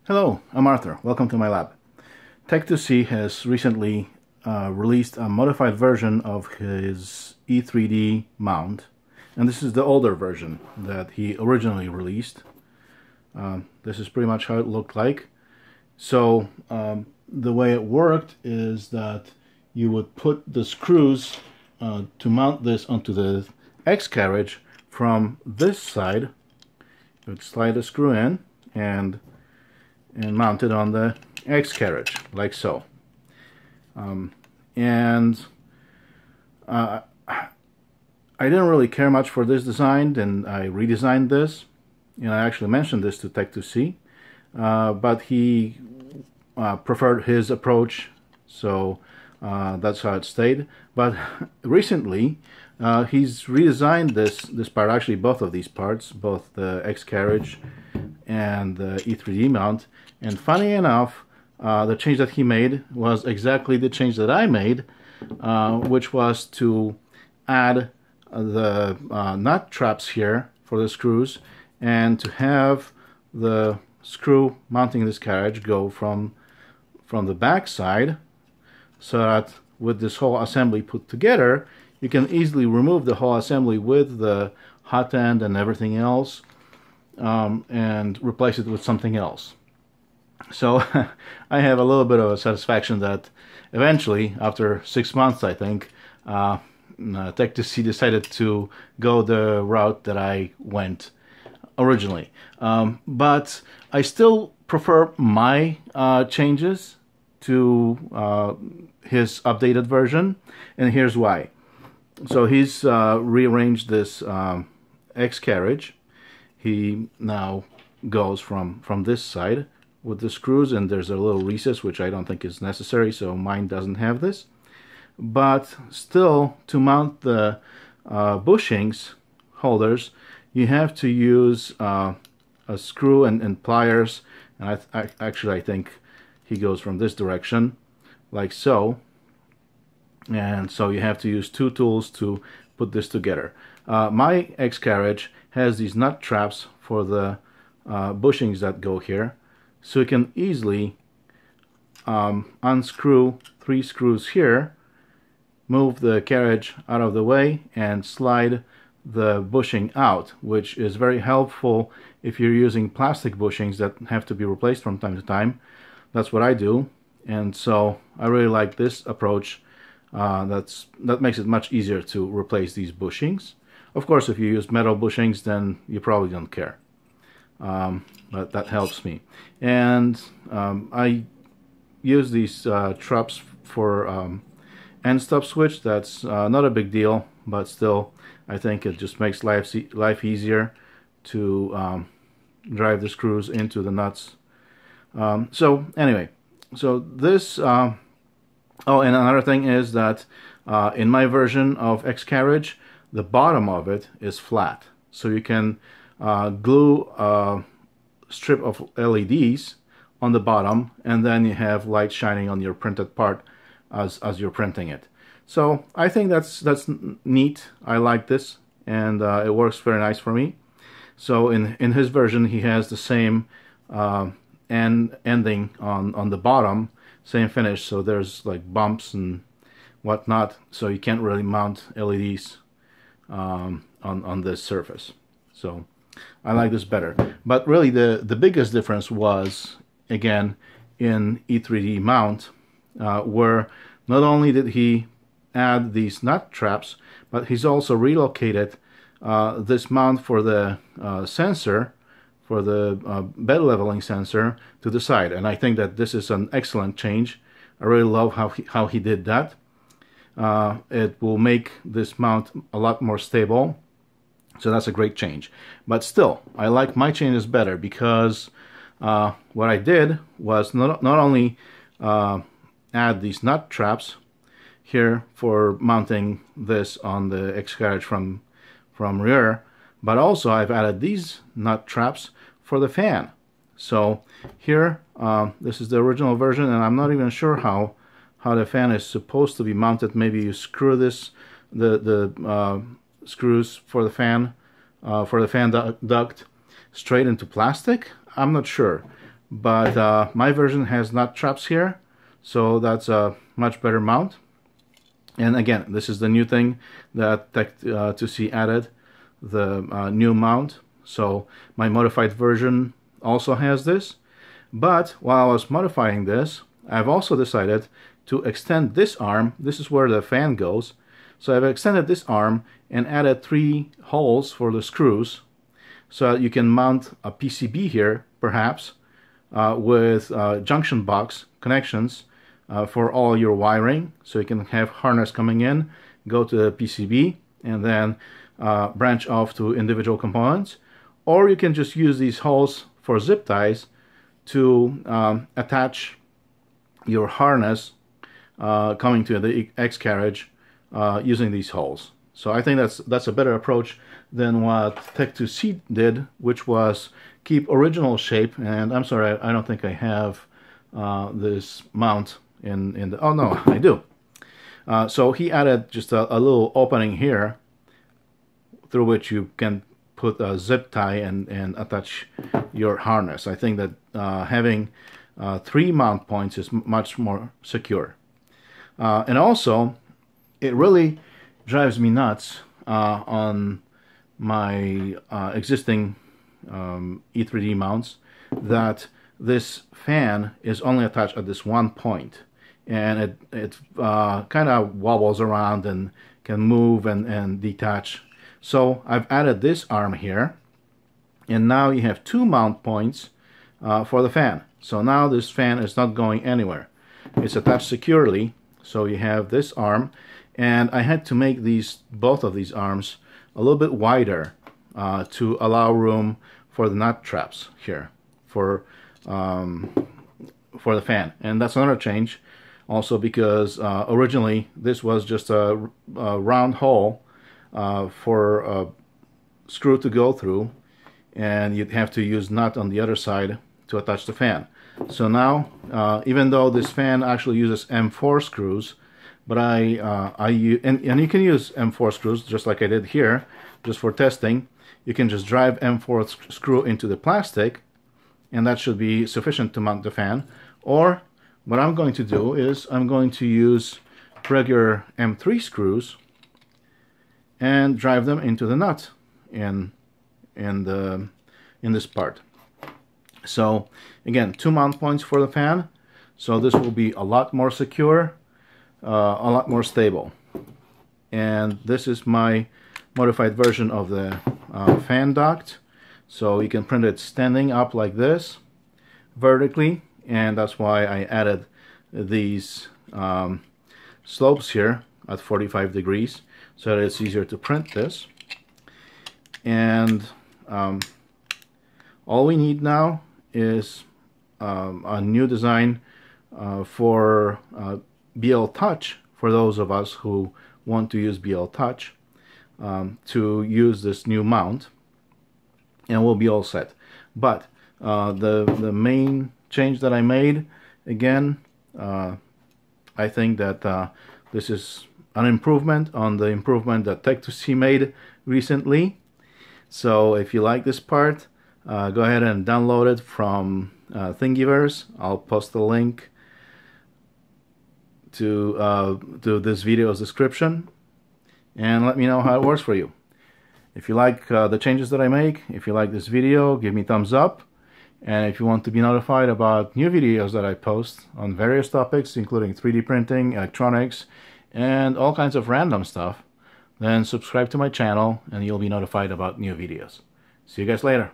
Hello, I'm Arthur. Welcome to my lab. Tech2C has recently released a modified version of his E3D mount, and this is the older version that he originally released. This is pretty much how it looked like. So the way it worked is that you would put the screws to mount this onto the X carriage from this side. You would slide the screw in and mount it on the X carriage, like so. I didn't really care much for this design, and I redesigned this, and I actually mentioned this to Tech2C, but he preferred his approach, so that's how it stayed. But recently he's redesigned this part, actually both of these parts, both the X carriage and the E3D mount, and funny enough, the change that he made was exactly the change that I made, which was to add the nut traps here for the screws, and to have the screw mounting this carriage go from the back side, so that with this whole assembly put together, you can easily remove the whole assembly with the hot end and everything else, and replace it with something else. So I have a little bit of a satisfaction that eventually, after 6 months, I think, Tech2C decided to go the route that I went originally. But I still prefer my changes to his updated version, and here's why. So he's rearranged this X carriage. He now goes from this side with the screws, and there's a little recess which I don't think is necessary, so mine doesn't have this. But still, to mount the bushings holders, you have to use a screw and pliers, and I think he goes from this direction, like so. And so you have to use two tools to put this together. My X carriage has these nut traps for the bushings that go here, so you can easily unscrew 3 screws here, move the carriage out of the way, and slide the bushing out, which is very helpful if you're using plastic bushings that have to be replaced from time to time. That's what I do, and so I really like this approach. That makes it much easier to replace these bushings. Of course, if you use metal bushings, then you probably don't care. But that helps me. And I use these traps for end stop switch. That's not a big deal, but still, I think it just makes life easier to drive the screws into the nuts. So anyway, so this. Oh, and another thing is that in my version of X carriage, the bottom of it is flat, so you can glue a strip of LEDs on the bottom, and then you have light shining on your printed part as you're printing it. So I think that's neat. I like this, and it works very nice for me. So in his version, he has the same ending on the bottom, same finish, so there's like bumps and whatnot, so you can't really mount LEDs on this surface. So I like this better. But really the biggest difference was, again, in E3D mount, where not only did he add these nut traps, but he's also relocated this mount for the sensor, for the bed leveling sensor, to the side. And I think that this is an excellent change. I really love how he did that. It will make this mount a lot more stable. So that's a great change. But still, I like my changes better, because what I did was not only add these nut traps here for mounting this on the X carriage from rear, but also I've added these nut traps for the fan. So here, this is the original version, and I'm not even sure how the fan is supposed to be mounted. Maybe you screw the screws for the fan duct straight into plastic. I'm not sure, but my version has nut traps here, so that's a much better mount. And again, this is the new thing that Tech2C added, the new mount. So my modified version also has this. But while I was modifying this, I've also decided to extend this arm. This is where the fan goes. So I've extended this arm and added 3 holes for the screws, so you can mount a PCB here, perhaps, with junction box connections for all your wiring. So you can have harness coming in, go to the PCB, and then branch off to individual components. Or you can just use these holes for zip ties to attach your harness coming to the X carriage using these holes. So I think that's a better approach than what Tech2C did, which was keep original shape. And I'm sorry, I don't think I have this mount in the, oh no, I do. So he added just a little opening here through which you can put a zip tie and attach your harness. I think that having 3 mount points is much more secure. And also, it really drives me nuts on my existing E3D mounts that this fan is only attached at this one point, and it kind of wobbles around and can move and detach. So I've added this arm here, and now you have 2 mount points for the fan. So now this fan is not going anywhere. It's attached securely. So you have this arm, and I had to make both of these arms a little bit wider to allow room for the nut traps here for the fan. And that's another change also, because originally this was just a round hole for a screw to go through, and you'd have to use nut on the other side to attach the fan. So now, even though this fan actually uses M4 screws, but and you can use M4 screws just like I did here, just for testing. You can just drive M4 screw into the plastic, and that should be sufficient to mount the fan. Or what I'm going to do is I'm going to use regular M3 screws and drive them into the nut in this part. So again, 2 mount points for the fan, so this will be a lot more secure, a lot more stable. And this is my modified version of the fan duct. So you can print it standing up like this, vertically, and that's why I added these slopes here at 45 degrees, so that it's easier to print this. And all we need now is a new design for BL Touch, for those of us who want to use BL Touch, to use this new mount, and we'll be all set. But the main change that I made, again, I think that this is an improvement on the improvement that Tech2C made recently. So if you like this part, go ahead and download it from Thingiverse. I'll post the link to this video's description, and let me know how it works for you. If you like the changes that I make, if you like this video, give me a thumbs up. And if you want to be notified about new videos that I post on various topics, including 3D printing, electronics, and all kinds of random stuff, then subscribe to my channel and you'll be notified about new videos. See you guys later.